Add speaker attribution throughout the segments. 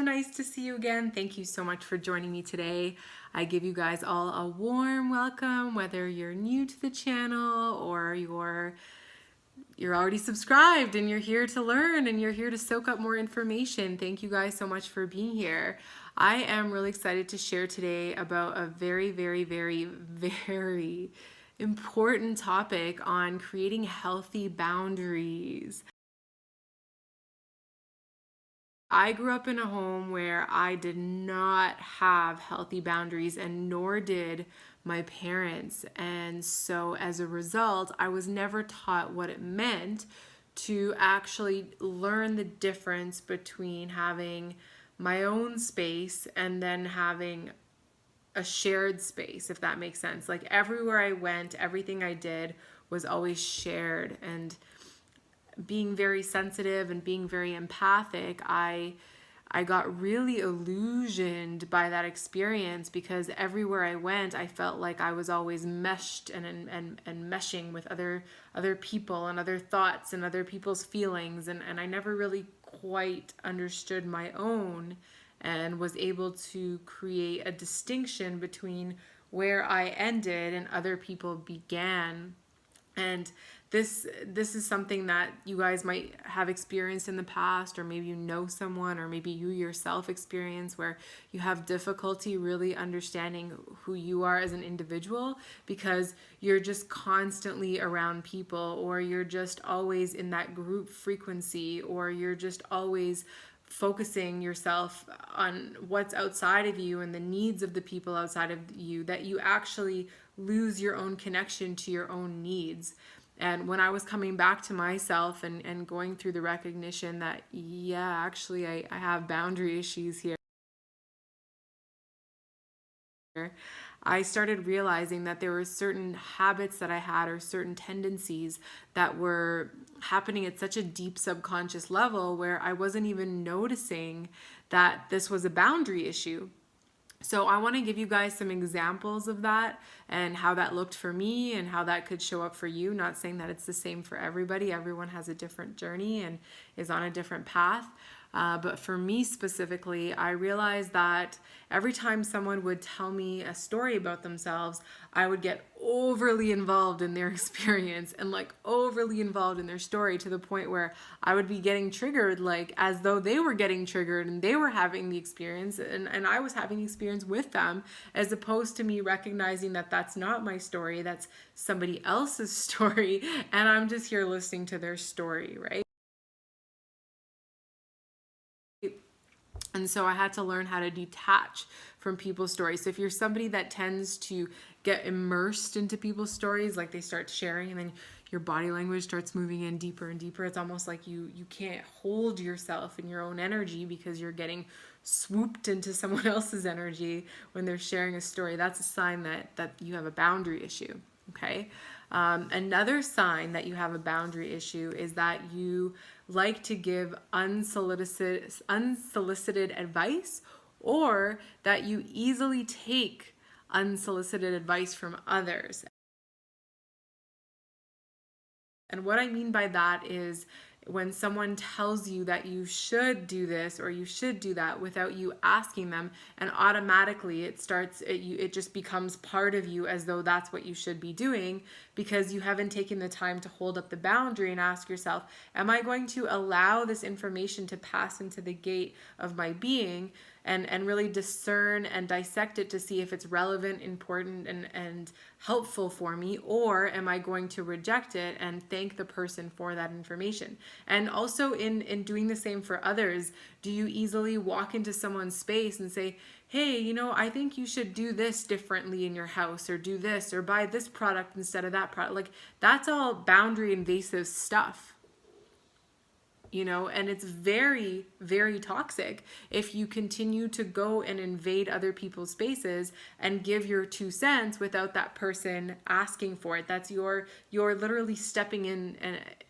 Speaker 1: nice to see you again. Thank you so much for joining me today. I give you guys all a warm welcome, whether you're new to the channel or you're already subscribed and you're here to learn and you're here to soak up more information. Thank you guys so much for being here. I am really excited to share today about a very, very, very, very important topic on creating healthy boundaries. I grew up in a home where I did not have healthy boundaries, and nor did my parents. And so, as a result, I was never taught what it meant to actually learn the difference between having my own space and then having a shared space, if that makes sense. Like everywhere I went, everything I did was always shared. And being very sensitive and being very empathic, I got really illusioned by that experience, because everywhere I went, I felt like I was always meshed and meshing with other people and other thoughts and other people's feelings, and I never really quite understood my own and was able to create a distinction between where I ended and other people began. And this is something that you guys might have experienced in the past, or maybe you know someone, or maybe you yourself experience, where you have difficulty really understanding who you are as an individual because you're just constantly around people, or you're just always in that group frequency, or you're just always focusing yourself on what's outside of you and the needs of the people outside of you, that you actually lose your own connection to your own needs. And when I was coming back to myself and going through the recognition that, yeah, actually I have boundary issues here, I started realizing that there were certain habits that I had, or certain tendencies that were happening at such a deep subconscious level, where I wasn't even noticing that this was a boundary issue. So I want to give you guys some examples of that and how that looked for me and how that could show up for you. Not saying that it's the same for everybody. Everyone has a different journey and is on a different path. But for me specifically, I realized that every time someone would tell me a story about themselves, I would get overly involved in their experience and like overly involved in their story, to the point where I would be getting triggered, like as though they were getting triggered and they were having the experience, and I was having the experience with them, as opposed to me recognizing that that's not my story, that's somebody else's story, and I'm just here listening to their story, right? And so I had to learn how to detach from people's stories. So if you're somebody that tends to get immersed into people's stories, like they start sharing and then your body language starts moving in deeper and deeper, it's almost like you can't hold yourself in your own energy because you're getting swooped into someone else's energy when they're sharing a story. That's a sign that you have a boundary issue, okay? Another sign that you have a boundary issue is that you like to give unsolicited advice, or that you easily take unsolicited advice from others. And what I mean by that is when someone tells you that you should do this or you should do that without you asking them, and automatically it just becomes part of you, as though that's what you should be doing, because you haven't taken the time to hold up the boundary and ask yourself, am I going to allow this information to pass into the gate of my being, and really discern and dissect it to see if it's relevant, important, and helpful for me, or am I going to reject it and thank the person for that information? And also in doing the same for others, do you easily walk into someone's space and say, hey, I think you should do this differently in your house, or do this, or buy this product instead of that product? Like, that's all boundary invasive stuff. And it's very, very toxic if you continue to go and invade other people's spaces and give your 2 cents without that person asking for it. That's you're literally stepping in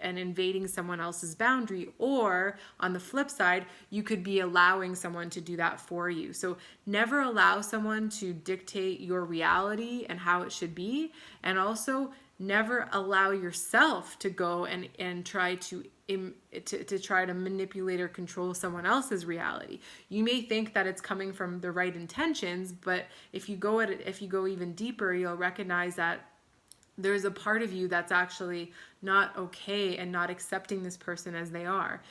Speaker 1: and invading someone else's boundary. Or on the flip side, you could be allowing someone to do that for you. So never allow someone to dictate your reality and how it should be. And also never allow yourself to go and try to to try to manipulate or control someone else's reality. You may think that it's coming from the right intentions, but if you go even deeper, you'll recognize that there's a part of you that's actually not okay and not accepting this person as they are.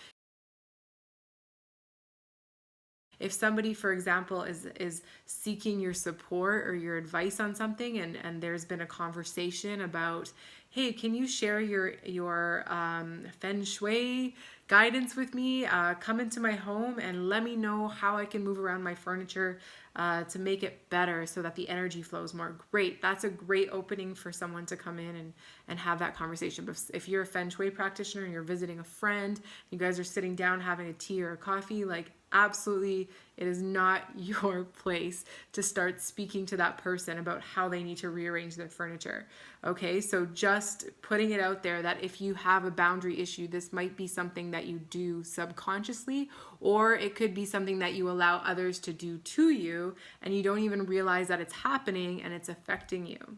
Speaker 1: If somebody, for example, is seeking your support or your advice on something, and there's been a conversation about, hey, can you share your feng shui guidance with me? Come into my home and let me know how I can move around my furniture to make it better so that the energy flows more. Great. That's a great opening for someone to come in and have that conversation. But if you're a feng shui practitioner and you're visiting a friend, you guys are sitting down having a tea or a coffee, like, absolutely, it is not your place to start speaking to that person about how they need to rearrange their furniture. Okay, so just putting it out there that if you have a boundary issue, this might be something that you do subconsciously, or it could be something that you allow others to do to you, and you don't even realize that it's happening and it's affecting you.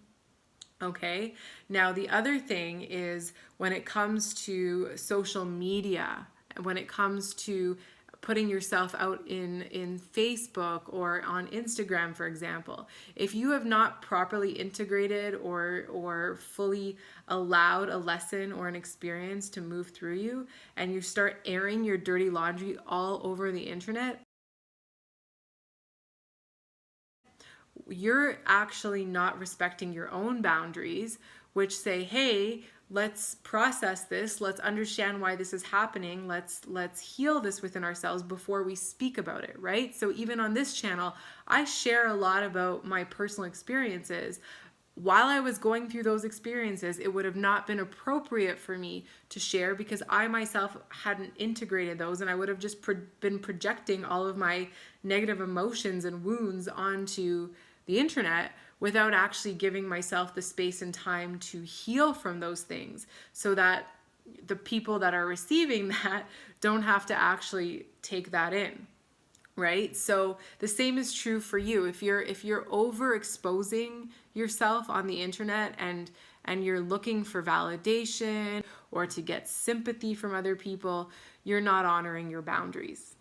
Speaker 1: Okay, now the other thing is when it comes to social media, when it comes to putting yourself out in Facebook or on Instagram, for example, if you have not properly integrated or fully allowed a lesson or an experience to move through you, and you start airing your dirty laundry all over the internet, you're actually not respecting your own boundaries, which say, hey, let's process this, let's understand why this is happening, let's heal this within ourselves before we speak about it, right? So even on this channel, I share a lot about my personal experiences. While I was going through those experiences, it would have not been appropriate for me to share because I myself hadn't integrated those, and I would have just been projecting all of my negative emotions and wounds onto the internet without actually giving myself the space and time to heal from those things, so that the people that are receiving that don't have to actually take that in. Right? So the same is true for you. If you're overexposing yourself on the internet and you're looking for validation or to get sympathy from other people, you're not honoring your boundaries.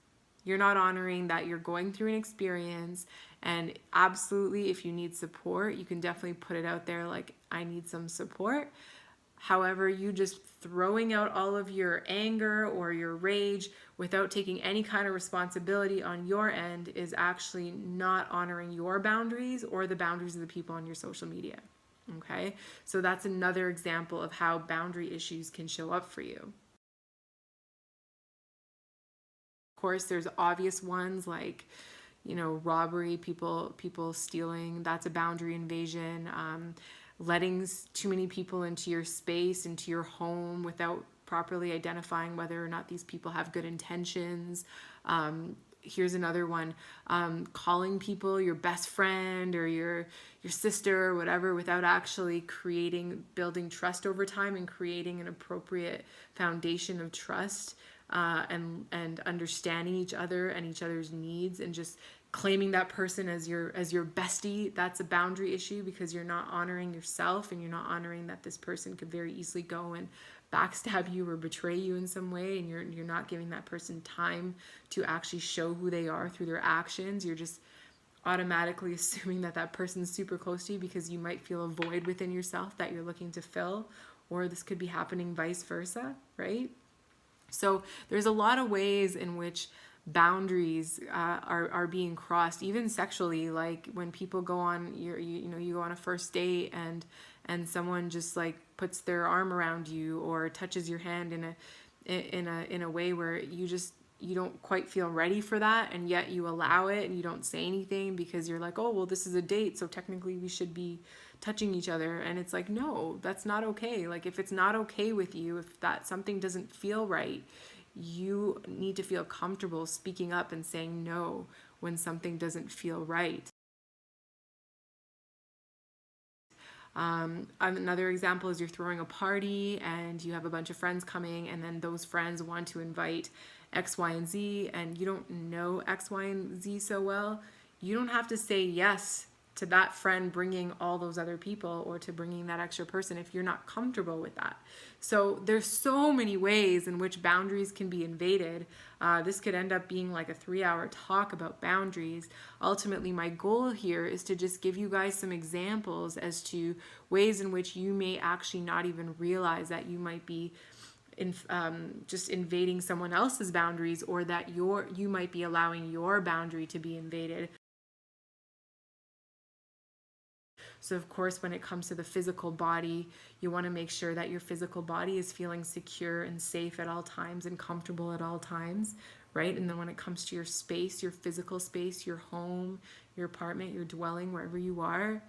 Speaker 1: You're not honoring that you're going through an experience, and absolutely, if you need support, you can definitely put it out there like, I need some support. However, you just throwing out all of your anger or your rage without taking any kind of responsibility on your end is actually not honoring your boundaries or the boundaries of the people on your social media. Okay? So that's another example of how boundary issues can show up for you. Of course, there's obvious ones like, robbery, people stealing. That's a boundary invasion. Letting too many people into your space, into your home without properly identifying whether or not these people have good intentions. Here's another one, calling people your best friend or your sister or whatever without actually building trust over time and creating an appropriate foundation of trust, and understanding each other and each other's needs, and just claiming that person as your bestie. That's a boundary issue because you're not honoring yourself, and you're not honoring that this person could very easily go and backstab you or betray you in some way, and you're not giving that person time to actually show who they are through their actions. You're just automatically assuming that that person's super close to you because you might feel a void within yourself that you're looking to fill, or this could be happening vice versa, right? So there's a lot of ways in which boundaries are being crossed, even sexually. Like when people go on you go on a first date and someone just like puts their arm around you or touches your hand in a way where you don't quite feel ready for that, and yet you allow it and you don't say anything because you're like, oh well, this is a date, so technically we should be touching each other. And it's like, no, that's not okay. Like if it's not okay with you, if that something doesn't feel right, you need to feel comfortable speaking up and saying no when something doesn't feel right. Another example is you're throwing a party and you have a bunch of friends coming, and then those friends want to invite X, Y, and Z, and you don't know X, Y, and Z so well. You don't have to say yes to that friend bringing all those other people, or to bringing that extra person if you're not comfortable with that. So there's so many ways in which boundaries can be invaded. This could end up being like a 3-hour talk about boundaries. Ultimately, my goal here is to just give you guys some examples as to ways in which you may actually not even realize that you might be just invading someone else's boundaries, or that you might be allowing your boundary to be invaded. So, of course, when it comes to the physical body, you want to make sure that your physical body is feeling secure and safe at all times and comfortable at all times, right? And then when it comes to your space, your physical space, your home, your apartment, your dwelling, wherever you are,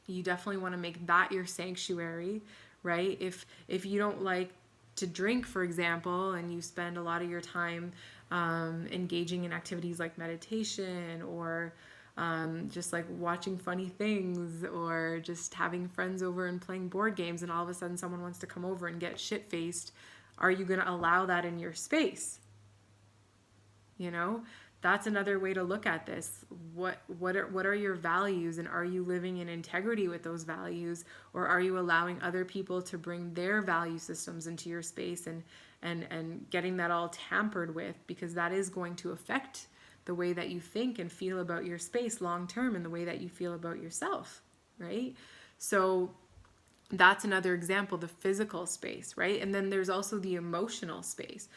Speaker 1: you definitely want to make that your sanctuary, right? If you don't like to drink, for example, and you spend a lot of your time engaging in activities like meditation, or just like watching funny things, or just having friends over and playing board games, and all of a sudden someone wants to come over and get shit-faced, are you going to allow that in your space? You know, that's another way to look at this. What are your values, and are you living in integrity with those values, or are you allowing other people to bring their value systems into your space, and getting that all tampered with? Because that is going to affect the way that you think and feel about your space long term, and the way that you feel about yourself, right? So that's another example, the physical space, right? And then there's also the emotional space.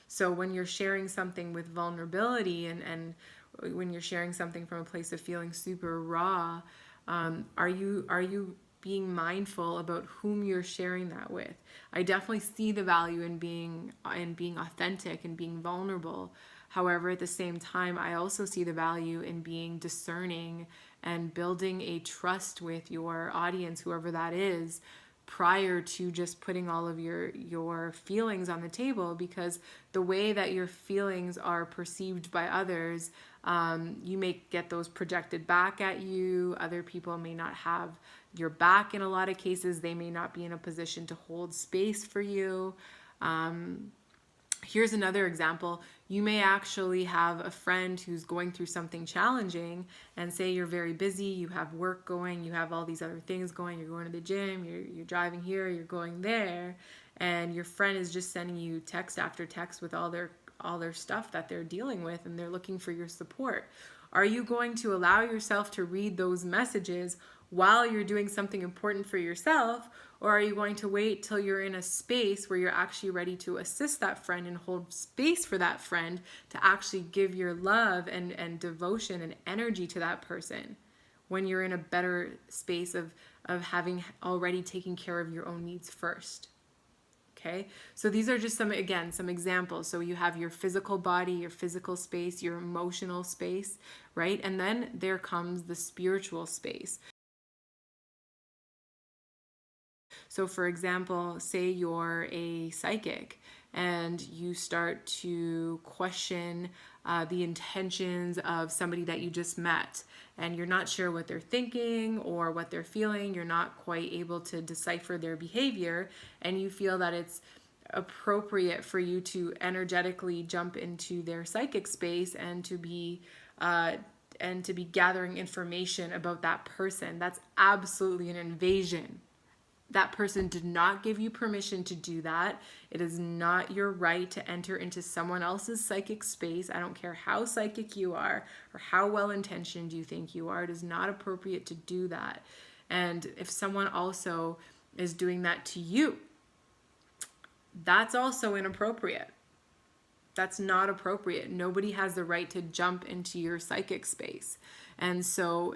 Speaker 1: So when you're sharing something with vulnerability, and when you're sharing something from a place of feeling super raw, are you being mindful about whom you're sharing that with? I definitely see the value in being authentic and being vulnerable. However, at the same time, I also see the value in being discerning and building a trust with your audience, whoever that is, prior to just putting all of your feelings on the table. Because the way that your feelings are perceived by others, you may get those projected back at you. Other people may not have your back in a lot of cases. They may not be in a position to hold space for you. Here's another example. You may actually have a friend who's going through something challenging, and say you're very busy, you have work going, you have all these other things going, you're going to the gym, you're driving here, you're going there, and your friend is just sending you text after text with all their stuff that they're dealing with, and they're looking for your support. Are you going to allow yourself to read those messages while you're doing something important for yourself? Or are you going to wait till you're in a space where you're actually ready to assist that friend and hold space for that friend to actually give your love and devotion and energy to that person, when you're in a better space of having already taken care of your own needs first? Okay, so these are just some examples. So you have your physical body, your physical space, your emotional space, right? And then there comes the spiritual space. So, for example, say you're a psychic and you start to question the intentions of somebody that you just met, and you're not sure what they're thinking or what they're feeling. You're not quite able to decipher their behavior, and you feel that it's appropriate for you to energetically jump into their psychic space and to be gathering information about that person. That's absolutely an invasion. That person did not give you permission to do that. It is not your right to enter into someone else's psychic space. I don't care how psychic you are or how well intentioned you think you are. It is not appropriate to do that. And if someone also is doing that to you, that's also inappropriate. That's not appropriate. Nobody has the right to jump into your psychic space. And so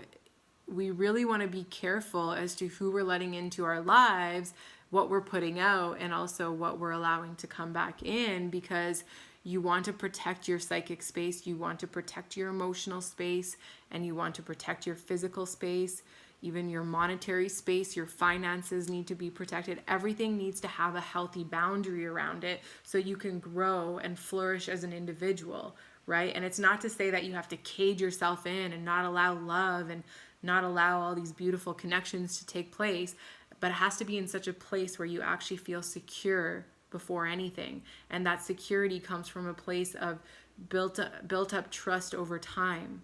Speaker 1: we really want to be careful as to who we're letting into our lives, what we're putting out, and also what we're allowing to come back in, because you want to protect your psychic space, you want to protect your emotional space, and you want to protect your physical space. Even your monetary space, your finances need to be protected. Everything needs to have a healthy boundary around it so you can grow and flourish as an individual, right? And it's not to say that you have to cage yourself in and not allow love and not allow all these beautiful connections to take place, but it has to be in such a place where you actually feel secure before anything. And that security comes from a place of built up trust over time,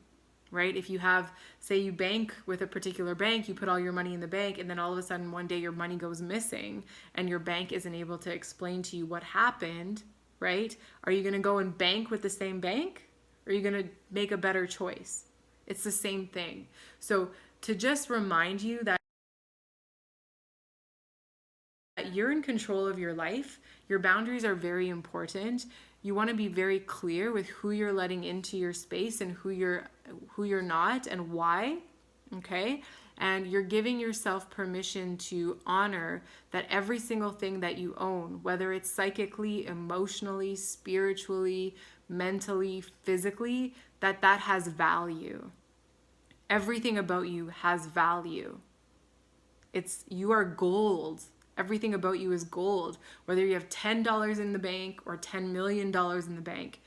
Speaker 1: right? If you have, say you bank with a particular bank, you put all your money in the bank, and then all of a sudden one day your money goes missing and your bank isn't able to explain to you what happened, right? Are you going to go and bank with the same bank? Or are you going to make a better choice? It's the same thing. So to just remind you that you're in control of your life, your boundaries are very important. You want to be very clear with who you're letting into your space and who you're not and why, okay? And you're giving yourself permission to honor that every single thing that you own, whether it's psychically, emotionally, spiritually, mentally, physically, that has value. Everything about you has value. You are gold. Everything about you is gold. Whether you have $10 in the bank or $10 million in the bank,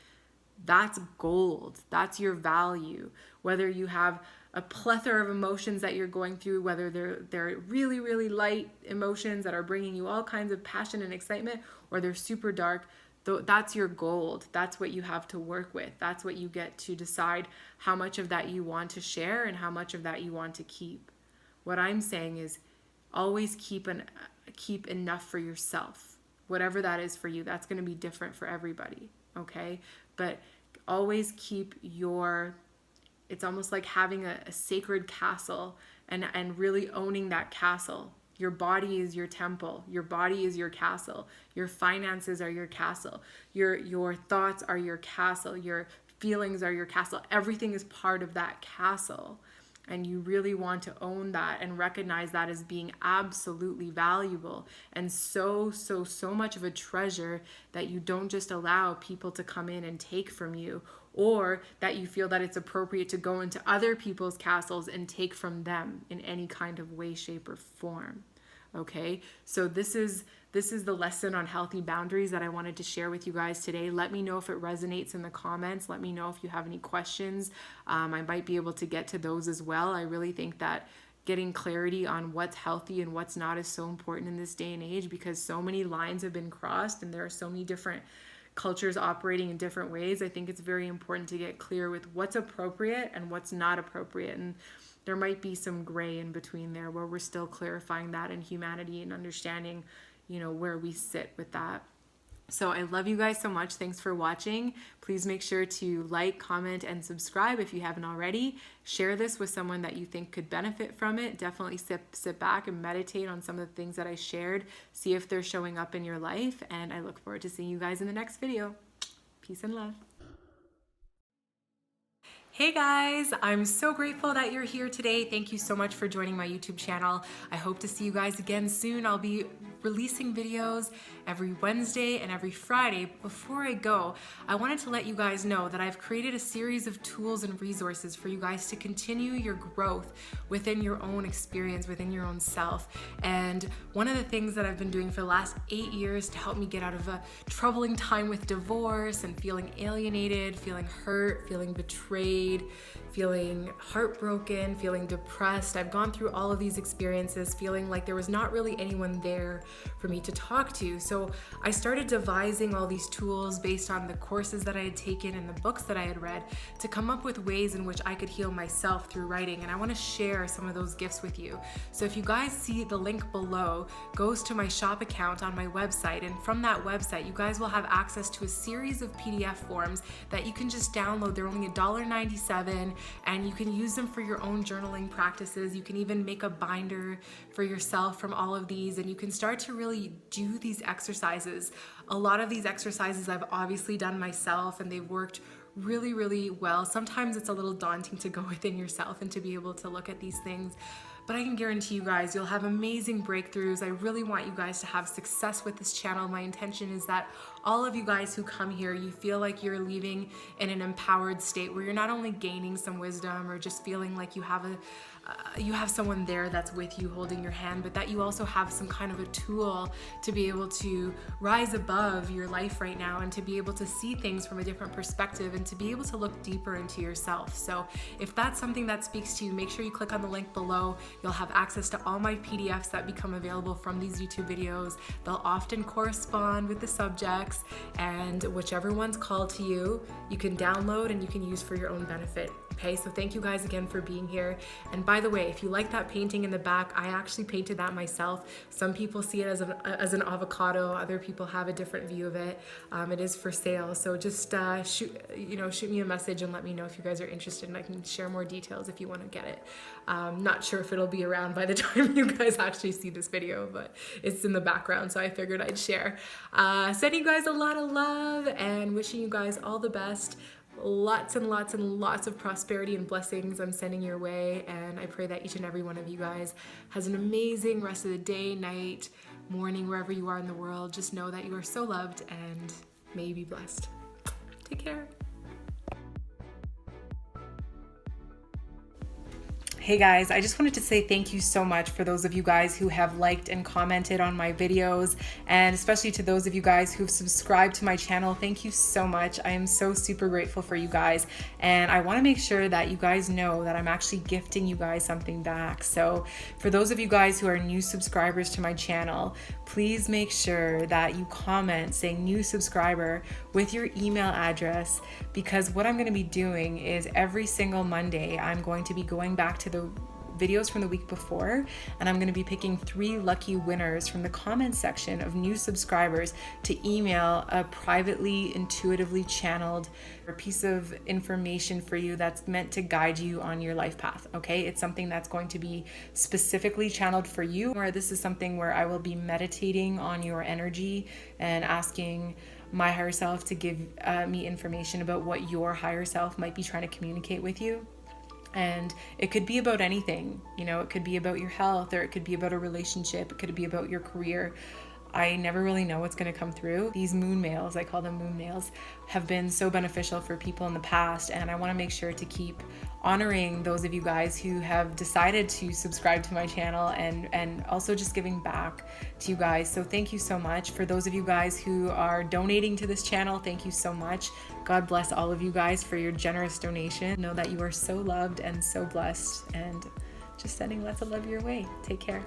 Speaker 1: that's gold. That's your value. Whether you have a plethora of emotions that you're going through, whether they're really, really light emotions that are bringing you all kinds of passion and excitement, or they're super dark, that's your gold. That's what you have to work with. That's what you get to decide how much of that you want to share and how much of that you want to keep. What I'm saying is always keep enough for yourself. Whatever that is for you, that's going to be different for everybody, okay? But always keep it's almost like having a sacred castle and really owning that castle. Your body is your temple. Your body is your castle. Your finances are your castle. Your thoughts are your castle. Your feelings are your castle. Everything is part of that castle. And you really want to own that and recognize that as being absolutely valuable and so much of a treasure that you don't just allow people to come in and take from you, or that you feel that it's appropriate to go into other people's castles and take from them in any kind of way, shape, or form. Okay, so this is the lesson on healthy boundaries that I wanted to share with you guys today. Let me know if it resonates in the comments. Let me know if you have any questions. I might be able to get to those as well. I really think that getting clarity on what's healthy and what's not is so important in this day and age, because so many lines have been crossed and there are so many different cultures operating in different ways. I think it's very important to get clear with what's appropriate and what's not appropriate. And there might be some gray in between there where we're still clarifying that in humanity and understanding, where we sit with that. So I love you guys so much. Thanks for watching. Please make sure to like, comment, and subscribe if you haven't already. Share this with someone that you think could benefit from it. Definitely sit back and meditate on some of the things that I shared. See if they're showing up in your life. And I look forward to seeing you guys in the next video. Peace and love. Hey guys, I'm so grateful that you're here today. Thank you so much for joining my YouTube channel. I hope to see you guys again soon. I'll be releasing videos every Wednesday and every Friday. Before I go, I wanted to let you guys know that I've created a series of tools and resources for you guys to continue your growth within your own experience, within your own self. And one of the things that I've been doing for the last 8 years to help me get out of a troubling time with divorce and feeling alienated, feeling hurt, feeling betrayed, feeling heartbroken, feeling depressed. I've gone through all of these experiences feeling like there was not really anyone there for me to talk to. So I started devising all these tools based on the courses that I had taken and the books that I had read to come up with ways in which I could heal myself through writing. And I want to share some of those gifts with you. So if you guys see the link below goes to my shop account on my website, and from that website you guys will have access to a series of PDF forms that you can just download. They're only $1.97 and you can use them for your own journaling practices. You can even make a binder for yourself from all of these, and you can start to really do these exercises. A lot of these exercises I've obviously done myself and they've worked really, really well. Sometimes it's a little daunting to go within yourself and to be able to look at these things. But I can guarantee you guys, you'll have amazing breakthroughs. I really want you guys to have success with this channel. My intention is that all of you guys who come here, you feel like you're leaving in an empowered state where you're not only gaining some wisdom or just feeling like you have someone there that's with you holding your hand, but that you also have some kind of a tool to be able to rise above your life right now and to be able to see things from a different perspective and to be able to look deeper into yourself. So if that's something that speaks to you, make sure you click on the link below. You'll have access to all my PDFs that become available from these YouTube videos. They'll often correspond with the subjects, and whichever one's called to you, you can download and you can use for your own benefit. Okay, so thank you guys again for being here. And by the way, if you like that painting in the back, I actually painted that myself. Some people see it as an avocado. Other people have a different view of it. It is for sale. So just shoot me a message and let me know if you guys are interested, and I can share more details if you want to get it. Not sure if it'll be around by the time you guys actually see this video, but it's in the background, so I figured I'd share. Sending you guys a lot of love and wishing you guys all the best. Lots and lots and lots of prosperity and blessings I'm sending your way, and I pray that each and every one of you guys has an amazing rest of the day, night, morning, wherever you are in the world. Just know that you are so loved, and may you be blessed. Take care. Hey guys, I just wanted to say thank you so much for those of you guys who have liked and commented on my videos, and especially to those of you guys who've subscribed to my channel. Thank you so much. I am so super grateful for you guys, and I want to make sure that you guys know that I'm actually gifting you guys something back. So for those of you guys who are new subscribers to my channel, please make sure that you comment saying new subscriber with your email address, because what I'm going to be doing is every single Monday I'm going to be going back to the videos from the week before, and I'm going to be picking 3 lucky winners from the comment section of new subscribers to email a privately, intuitively channeled piece of information for you that's meant to guide you on your life path. Okay, it's something that's going to be specifically channeled for you, or this is something where I will be meditating on your energy and asking my higher self to give me information about what your higher self might be trying to communicate with you. And it could be about anything, it could be about your health, or it could be about a relationship, it could be about your career. I never really know what's going to come through. These moon mails, I call them moon mails, have been so beneficial for people in the past, and I want to make sure to keep honoring those of you guys who have decided to subscribe to my channel, and also just giving back to you guys. So thank you so much. For those of you guys who are donating to this channel, thank you so much. God bless all of you guys for your generous donation. Know that you are so loved and so blessed, and just sending lots of love your way. Take care.